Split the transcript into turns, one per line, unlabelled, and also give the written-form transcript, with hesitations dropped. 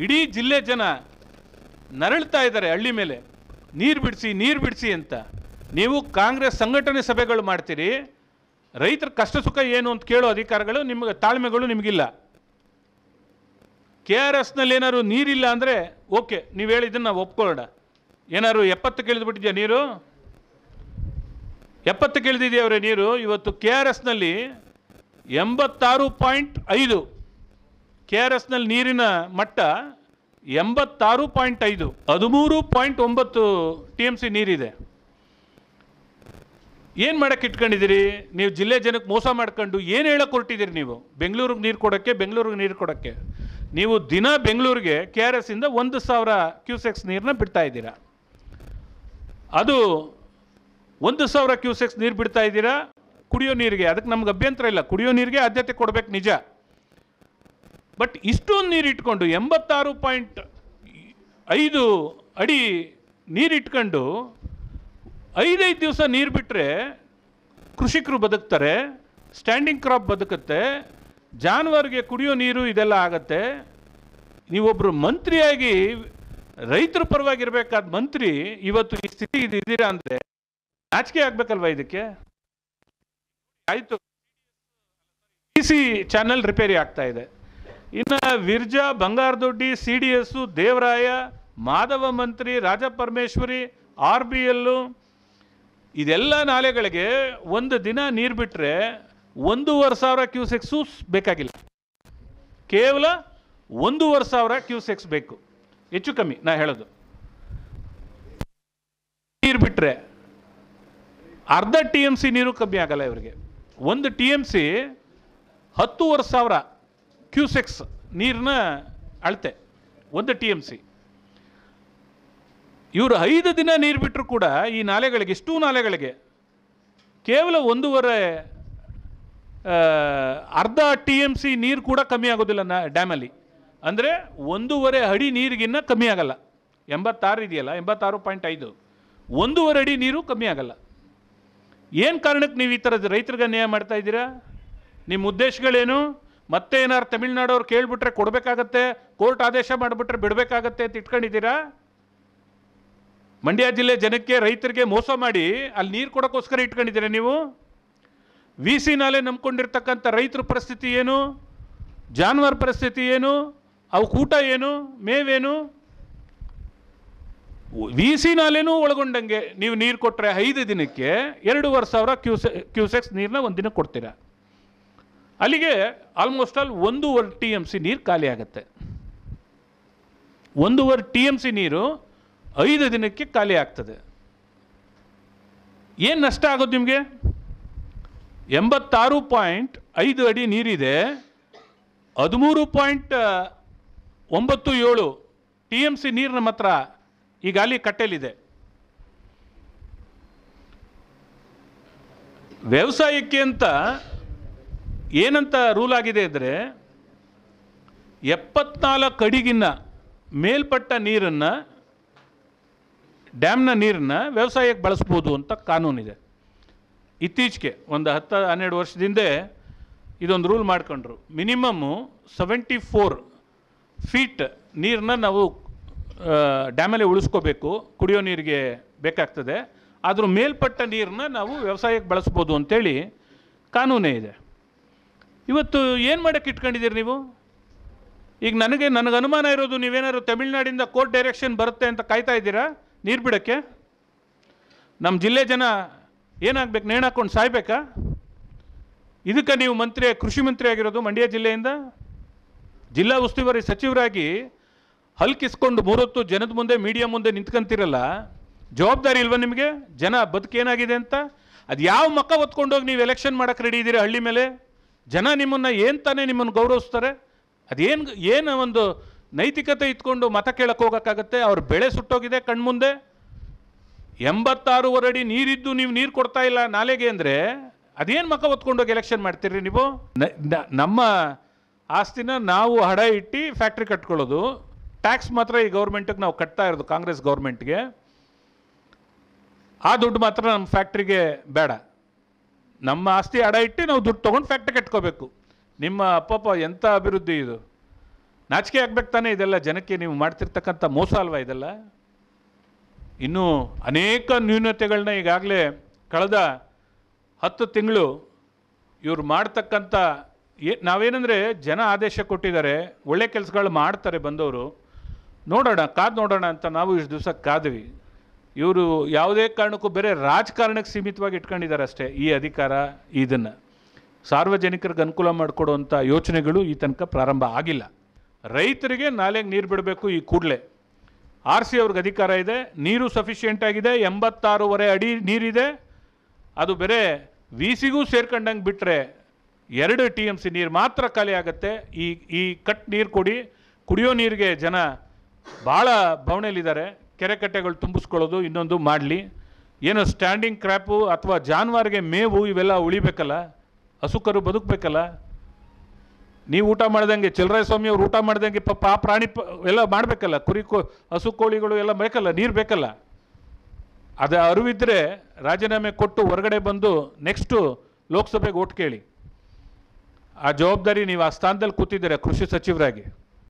ಇಡೀ ಜಿಲ್ಲೆ ಜನ ನರಳ್ತಾ ಇದ್ದಾರೆ ಹಳ್ಳಿ ಮೇಲೆ, ನೀರು ಬಿಡಿಸಿ ಅಂತ. ನೀವು ಕಾಂಗ್ರೆಸ್ ಸಂಘಟನೆ ಸಭೆಗಳು ಮಾಡ್ತೀರಿ, ರೈತರ ಕಷ್ಟ ಸುಖ ಏನು ಅಂತ ಕೇಳೋ ಅಧಿಕಾರಗಳು ನಿಮಗೆ, ತಾಳ್ಮೆಗಳು ನಿಮಗಿಲ್ಲ. KRSನಲ್ಲಿ ಏನಾದ್ರು ನೀರಿಲ್ಲ ಅಂದರೆ ಓಕೆ, ನೀವು ಹೇಳಿದ್ದನ್ನು ನಾವು ಒಪ್ಕೊಳ್ಳೋಣ. ಏನಾದ್ರು 70 ಇಳಿದ್ಬಿಟ್ಟಿದೆಯಾ ನೀರು? 70 ಇಳಿದಿದೆಯವ್ರೆ ನೀರು. ಇವತ್ತು KRSನಲ್ಲಿ 86.5, KRSನಲ್ಲಿ ನೀರಿನ ಮಟ್ಟ 86.5, 13.9 TMC ನೀರಿದೆ. ಏನು ಮಾಡೋಕ್ಕೆ ಇಟ್ಕೊಂಡಿದ್ದೀರಿ ನೀವು? ಜಿಲ್ಲೆ ಜನಕ್ಕೆ ಮೋಸ ಮಾಡ್ಕೊಂಡು ಏನು ಹೇಳಕ್ಕೆ ಹೊರಟಿದ್ದೀರಿ ನೀವು? ಬೆಂಗಳೂರಿಗೆ ನೀರು ಕೊಡೋಕ್ಕೆ ನೀವು ದಿನ ಬೆಂಗಳೂರಿಗೆ KRSಯಿಂದ 1,000 ಕ್ಯೂಸೆಕ್ಸ್ ನೀರನ್ನ ಬಿಡ್ತಾ ಇದ್ದೀರಾ. ಅದು 1,000 ಕ್ಯೂಸೆಕ್ಸ್ ನೀರು ಬಿಡ್ತಾ ಇದ್ದೀರಾ ಕುಡಿಯೋ ನೀರಿಗೆ. ಅದಕ್ಕೆ ನಮ್ಗೆ ಅಭ್ಯಂತರ ಇಲ್ಲ, ಕುಡಿಯೋ ನೀರಿಗೆ ಆದ್ಯತೆ ಕೊಡಬೇಕು ನಿಜ. ಬಟ್ ಇಷ್ಟೊಂದು ನೀರು ಇಟ್ಕೊಂಡು 86.5 ಅಡಿ ನೀರಿಟ್ಕೊಂಡು 5 ದಿವಸ ನೀರು ಬಿಟ್ಟರೆ ಕೃಷಿಕರು ಬದುಕ್ತಾರೆ, ಸ್ಟ್ಯಾಂಡಿಂಗ್ ಕ್ರಾಪ್ ಬದುಕುತ್ತೆ, ಜಾನುವಾರಿಗೆ ಕುಡಿಯೋ ನೀರು ಇದೆಲ್ಲ ಆಗತ್ತೆ. ನೀವೊಬ್ಬರು ಮಂತ್ರಿಯಾಗಿ ರೈತರ ಪರವಾಗಿರಬೇಕಾದ ಮಂತ್ರಿ ಇವತ್ತು ಈ ಸ್ಥಿತಿ ಇದ್ದೀರಾ ಅಂದರೆ ನಾಚಿಕೆ ಆಗಬೇಕಲ್ವ ಇದಕ್ಕೆ? ಆಯಿತು, PC ಚಾನಲ್ ರಿಪೇರಿ ಆಗ್ತಾ ಇದೆ. ಇನ್ನು ವಿರ್ಜಾ, ಬಂಗಾರದೊಡ್ಡಿ, CDS, ದೇವರಾಯ, ಮಾಧವ ಮಂತ್ರಿ, ರಾಜಪರಮೇಶ್ವರಿ, RBL ಇದೆಲ್ಲ ನಾಲೆಗಳಿಗೆ ಒಂದು ದಿನ ನೀರು ಬಿಟ್ಟರೆ 1,500 ಕ್ಯೂಸೆಕ್ಸು ಬೇಕಾಗಿಲ್ಲ. ಕೇವಲ 1,500 ಕ್ಯೂಸೆಕ್ಸ್ ಬೇಕು, ಹೆಚ್ಚು ಕಮ್ಮಿ ನಾ ಹೇಳೋದು. ನೀರು ಬಿಟ್ಟರೆ ಅರ್ಧ TMC ನೀರು ಕಮ್ಮಿ ಆಗಲ್ಲ ಇವರಿಗೆ. 1 TMC 10,500 ಕ್ಯೂಸೆಕ್ಸ್ ನೀರನ್ನ ಅಳತೆ 1 TMC. ಇವರು 5 ದಿನ ನೀರು ಬಿಟ್ಟರು ಕೂಡ ಈ ನಾಲೆಗಳಿಗೆ, ಇಷ್ಟೂ ನಾಲೆಗಳಿಗೆ ಕೇವಲ 1.5 ಅರ್ಧ TMC ನೀರು ಕೂಡ ಕಮ್ಮಿ ಆಗೋದಿಲ್ಲ ಡ್ಯಾಮಲ್ಲಿ. ಅಂದರೆ 1.5 ಅಡಿ ನೀರಿಗಿನ್ನ ಕಮ್ಮಿ ಆಗಲ್ಲ. 86 ಇದೆಯಲ್ಲ, 86.5, 1.5 ಅಡಿ ನೀರು ಕಮ್ಮಿ ಆಗಲ್ಲ. ಏನು ಕಾರಣಕ್ಕೆ ನೀವು ಈ ಥರದ ರೈತರಿಗೆ ಅನ್ಯಾಯ ಮಾಡ್ತಾ ಇದ್ದೀರಾ? ನಿಮ್ಮ ಉದ್ದೇಶಗಳೇನು? ಮತ್ತೆ ಏನಾರು ತಮಿಳ್ನಾಡವ್ರು ಕೇಳಿಬಿಟ್ರೆ ಕೊಡಬೇಕಾಗತ್ತೆ, ಕೋರ್ಟ್ ಆದೇಶ ಮಾಡಿಬಿಟ್ರೆ ಬಿಡಬೇಕಾಗತ್ತೆ ಅಂತ ಇಟ್ಕೊಂಡಿದ್ದೀರಾ? ಮಂಡ್ಯ ಜಿಲ್ಲೆ ಜನಕ್ಕೆ, ರೈತರಿಗೆ ಮೋಸ ಮಾಡಿ ಅಲ್ಲಿ ನೀರು ಕೊಡೋಕ್ಕೋಸ್ಕರ ಇಟ್ಕೊಂಡಿದ್ದೀರಾ ನೀವು? VC ನಾಲೆ ನಂಬ್ಕೊಂಡಿರ್ತಕ್ಕಂಥ ರೈತರ ಪರಿಸ್ಥಿತಿ ಏನು? ಜಾನುವಾರು ಪರಿಸ್ಥಿತಿ ಏನು? ಅವು ಕೂಟ ಏನು? ಮೇವೇನು? VC ನಾಲೆನೂ ಒಳಗೊಂಡಂಗೆ ನೀವು ನೀರು ಕೊಟ್ಟರೆ 5 ದಿನಕ್ಕೆ 2,500 ಕ್ಯೂಸೆಕ್ಸ್ ನೀರನ್ನ ಒಂದು ದಿನ ಕೊಡ್ತೀರಾ. ಅಲ್ಲಿಗೆ ಆಲ್ಮೋಸ್ಟ್ ಆಲ್ 1.5 TMC ನೀರು ಖಾಲಿ ಆಗುತ್ತೆ. 1.5 TMC ನೀರು 5 ದಿನಕ್ಕೆ ಖಾಲಿ ಆಗ್ತದೆ. ಏನು ನಷ್ಟ ಆಗೋದು ನಿಮಗೆ? 86.5 ಅಡಿ ನೀರಿದೆ, 13.97 TMC ನೀರು ನಮ್ಮ ಹತ್ರ ಈಗ ಅಲ್ಲಿ ಕಟ್ಟೆಲಿದೆ. ವ್ಯವಸಾಯಕ್ಕೆ ಅಂತ ಏನಂತ ರೂಲ್ ಆಗಿದೆ ಅಂದರೆ 74 ಅಡಿಗಿನ್ನ ಮೇಲ್ಪಟ್ಟ ನೀರನ್ನು, ಡ್ಯಾಮ್ನ ನೀರನ್ನು ವ್ಯವಸಾಯಕ್ಕೆ ಬಳಸ್ಬೋದು ಅಂತ ಕಾನೂನಿದೆ. ಇತ್ತೀಚೆಗೆ ಒಂದು 10-12 ವರ್ಷದಿಂದ ಇದೊಂದು ರೂಲ್ ಮಾಡ್ಕೊಂಡ್ರು. ಮಿನಿಮಮ್ಮು 74 ಫೀಟ್ ನೀರನ್ನ ನಾವು ಡ್ಯಾಮಲ್ಲೇ ಉಳಿಸ್ಕೋಬೇಕು, ಕುಡಿಯೋ ನೀರಿಗೆ ಬೇಕಾಗ್ತದೆ. ಅದ್ರ ಮೇಲ್ಪಟ್ಟ ನೀರನ್ನ ನಾವು ವ್ಯವಸಾಯಕ್ಕೆ ಬಳಸ್ಬೋದು ಅಂತೇಳಿ ಕಾನೂನೇ ಇದೆ. ಇವತ್ತು ಏನು ಮಾಡೋಕ್ಕೆ ಇಟ್ಕೊಂಡಿದ್ದೀರಿ ನೀವು? ಈಗ ನನಗೆ ಅನುಮಾನ ಇರೋದು, ನೀವೇನಾದ್ರು ತಮಿಳ್ನಾಡಿಂದ ಕೋರ್ಟ್ ಡೈರೆಕ್ಷನ್ ಬರುತ್ತೆ ಅಂತ ಕಾಯ್ತಾ ಇದ್ದೀರಾ ನೀರು ಬಿಡೋಕ್ಕೆ? ನಮ್ಮ ಜಿಲ್ಲೆ ಜನ ಏನಾಗಬೇಕು? ನೇಣು ಹಾಕ್ಕೊಂಡು ಸಾಯ್ಬೇಕಾ? ಇದಕ್ಕೆ ನೀವು ಕೃಷಿ ಮಂತ್ರಿ ಆಗಿರೋದು ಮಂಡ್ಯ ಜಿಲ್ಲೆಯಿಂದ? ಜಿಲ್ಲಾ ಉಸ್ತುವಾರಿ ಸಚಿವರಾಗಿ ಹಲ್ಕಿಸ್ಕೊಂಡು 3 ಹೊತ್ತು ಜನದ ಮುಂದೆ, ಮೀಡಿಯಾ ಮುಂದೆ ನಿಂತ್ಕೊಂತಿರಲ್ಲ, ಜವಾಬ್ದಾರಿ ಇಲ್ವಾ ನಿಮಗೆ? ಜನ ಬದುಕೇನಾಗಿದೆ ಅಂತ ಅದು ಯಾವ ಮಕ್ಕ ಹೊತ್ಕೊಂಡೋಗಿ ನೀವು ಎಲೆಕ್ಷನ್ ಮಾಡೋಕ್ಕೆ ರೆಡಿ ಇದ್ದೀರಾ ಹಳ್ಳಿ ಮೇಲೆ? ಜನ ನಿಮ್ಮನ್ನು ನಿಮ್ಮನ್ನು ಗೌರವಿಸ್ತಾರೆ? ಏನು ಒಂದು ನೈತಿಕತೆ ಇಟ್ಕೊಂಡು ಮತ ಕೇಳಕ್ಕೆ ಹೋಗೋಕ್ಕಾಗತ್ತೆ? ಅವ್ರ ಬೆಳೆ ಸುಟ್ಟೋಗಿದೆ ಕಣ್ಮುಂದೆ. 86 ಅಡಿ ನೀರಿದ್ದು ನೀವು ನೀರು ಕೊಡ್ತಾ ಇಲ್ಲ ನಾಲೆಗೆ ಅಂದರೆ ಅದೇನು ಮಕ್ಕ ಹೊತ್ಕೊಂಡೋಗಿ ಎಲೆಕ್ಷನ್ ಮಾಡ್ತೀರಿ ನೀವು? ನಮ್ಮ ಆಸ್ತಿನ ನಾವು ಹಡ ಇಟ್ಟು ಫ್ಯಾಕ್ಟ್ರಿ ಕಟ್ಕೊಳ್ಳೋದು, ಟ್ಯಾಕ್ಸ್ ಮಾತ್ರ ಈ ಗೌರ್ಮೆಂಟಿಗೆ ನಾವು ಕಟ್ತಾ ಇರೋದು, ಕಾಂಗ್ರೆಸ್ ಗೌರ್ಮೆಂಟ್ಗೆ. ಆ ದುಡ್ಡು ಮಾತ್ರ ನಮ್ಮ ಫ್ಯಾಕ್ಟ್ರಿಗೆ ಬೇಡ. ನಮ್ಮ ಆಸ್ತಿ ಅಡ ಇಟ್ಟು ನಾವು ದುಡ್ಡು ತೊಗೊಂಡು ಫ್ಯಾಕ್ಟ್ರಿ ಕಟ್ಕೋಬೇಕು. ನಿಮ್ಮ ಅಪ್ಪಪ್ಪ ಎಂಥ ಅಭಿವೃದ್ಧಿ ಇದು! ನಾಚಿಕೆ ಆಗ್ಬೇಕು ತಾನೇ ಇದೆಲ್ಲ ಜನಕ್ಕೆ, ನೀವು ಮಾಡ್ತಿರ್ತಕ್ಕಂಥ ಮೋಸ ಅಲ್ವಾ ಇದೆಲ್ಲ. ಇನ್ನೂ ಅನೇಕ ನ್ಯೂನತೆಗಳನ್ನ ಈಗಾಗಲೇ ಕಳೆದ 10 ತಿಂಗಳು ಇವ್ರು ಮಾಡ್ತಕ್ಕಂಥ ನಾವೇನೆಂದರೆ ಜನ ಆದೇಶ ಕೊಟ್ಟಿದ್ದಾರೆ, ಒಳ್ಳೆ ಕೆಲಸಗಳು ಮಾಡ್ತಾರೆ ಬಂದವರು, ನೋಡೋಣ ಕಾದು ನೋಡೋಣ ಅಂತ ನಾವು ಇಷ್ಟು ದಿವಸ ಕಾದ್ವಿ. ಇವರು ಯಾವುದೇ ಕಾರಣಕ್ಕೂ ಬೇರೆ ರಾಜಕಾರಣಕ್ಕೆ ಸೀಮಿತವಾಗಿ ಇಟ್ಕೊಂಡಿದ್ದಾರೆ ಅಷ್ಟೇ ಈ ಅಧಿಕಾರ. ಇದನ್ನು ಸಾರ್ವಜನಿಕರಿಗೆ ಅನುಕೂಲ ಮಾಡಿಕೊಡುವಂಥ ಯೋಚನೆಗಳು ಈ ತನಕ ಪ್ರಾರಂಭ ಆಗಿಲ್ಲ. ರೈತರಿಗೆ ನಾಲೆಗೆ ನೀರು ಬಿಡಬೇಕು ಈ ಕೂಡಲೇ. RC ಅವ್ರಿಗೆ ಅಧಿಕಾರ ಇದೆ, ನೀರು ಸಫಿಷಿಯೆಂಟ್ ಆಗಿದೆ, 86.5 ಅಡಿ ನೀರಿದೆ. ಅದು ಬೇರೆ VCಗೂ ಸೇರ್ಕೊಂಡಂಗೆ ಬಿಟ್ಟರೆ 2 TMC ನೀರು ಮಾತ್ರ ಖಾಲಿ ಆಗುತ್ತೆ. ಈ ಕಟ್ ನೀರು ಕೊಡಿ, ಕುಡಿಯೋ ನೀರಿಗೆ ಜನ ಭಾಳ ಬವಣೆಲಿದ್ದಾರೆ. ಕೆರೆ ಕಟ್ಟೆಗಳು ತುಂಬಿಸ್ಕೊಳ್ಳೋದು ಇನ್ನೊಂದು ಮಾಡಲಿ. ಏನೋ ಸ್ಟ್ಯಾಂಡಿಂಗ್ ಕ್ರ್ಯಾಪು ಅಥವಾ ಜಾನುವಾರಿಗೆ ಮೇವು ಇವೆಲ್ಲ ಉಳಿಬೇಕಲ್ಲ, ಹಸುಕರು ಬದುಕಬೇಕಲ್ಲ. ನೀವು ಊಟ ಮಾಡ್ದಂಗೆ ಸ್ವಾಮಿ ಅವ್ರು ಊಟ ಮಾಡ್ದಂಗೆ ಪಾಪ ಆ ಪ್ರಾಣಿ ಎಲ್ಲ ಮಾಡಬೇಕಲ್ಲ, ಹಸು ಕೋಳಿಗಳು ಎಲ್ಲ ಬೇಕಲ್ಲ, ನೀರು ಬೇಕಲ್ಲ. ಅದು ಅರಿವಿದ್ದರೆ ರಾಜೀನಾಮೆ ಕೊಟ್ಟು ಹೊರಗಡೆ ಬಂದು ನೆಕ್ಸ್ಟು ಲೋಕಸಭೆಗೆ ಓಟ್ ಕೇಳಿ. ಆ ಜವಾಬ್ದಾರಿ ನೀವು ಆ ಸ್ಥಾನದಲ್ಲಿ ಕೂತಿದ್ದೀರ ಕೃಷಿ ಸಚಿವರಾಗಿ.